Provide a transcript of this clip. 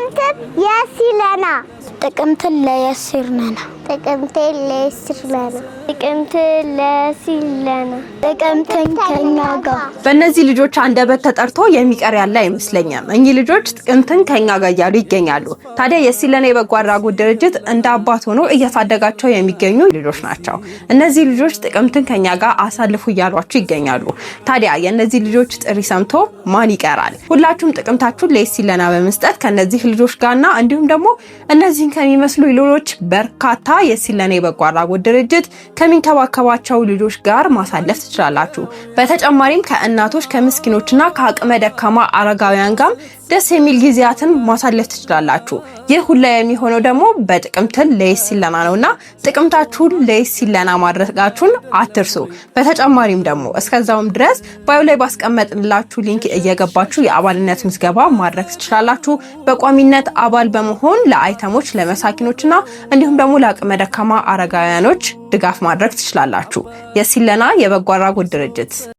ጥቅምት የሲለና ጥቅምት ለየሲርነና ጥቅምት ለሲርነና ጥቅምት ለሲለና ጥቅምት ከኛ ጋር በእነዚህ ልጆች አንደበት ተጠርቶ የሚቀር ያለ አይመስለኝም። እኚህ ልጆች ጥቅምትን ከኛ ጋር እያሉ ይገኛሉ። ታዲያ የሲለና የበጎ አድራጎት ድርጅት እንደ አባት ሆኖ እያሳደጋቸው የሚገኙ ልጆች ናቸው። እነዚህ ልጆች ጥቅምትን ከኛ ጋር አሳልፉ እያሏቸው ይገኛሉ። ታዲያ የእነዚህ ልጆች ጥሪ ሰምቶ ማን ይቀራል? ሁላችሁም ጥቅምታችሁን ለሲለና በመስጠት ከነዚህ ልጆች ጋርና እንዲሁም ደግሞ እነዚህን ከሚመስሉ ሌሎች በርካታ የሲለና የበጎ አድራጎት ድርጅት ከሚንከባከባቸው ልጆች ጋር ማሳለፍ ትችላላችሁ። በተጨማሪም ከእናቶች ከምስኪኖችና ከአቅመ ደካማ አረጋውያን ጋር ደስ የሚል ጊዜያትን ማሳለፍ ትችላላችሁ። ይህ ሁሉ የሚሆነው ደግሞ በጥቅምትን ለሲለና ነውና ጥቅምታችሁን ለሲለና ማድረጋችሁን አትርሱ። በተጨማሪም ደግሞ እስከዛውም ድረስ ባዮ ላይ ባስቀመጥንላችሁ ሊንክ እየገባችሁ የአባልነት ምዝገባ ማድረግ ትችላላችሁ። በቋሚነት አባል በመሆን ለአይተሞች ለመሳኪኖችና እንዲሁም ደግሞ ለአቅመ ደካማ አረጋውያኖች ድጋፍ ማድረግ ትችላላችሁ። የሲለና የበጎ አድራጎት ድርጅት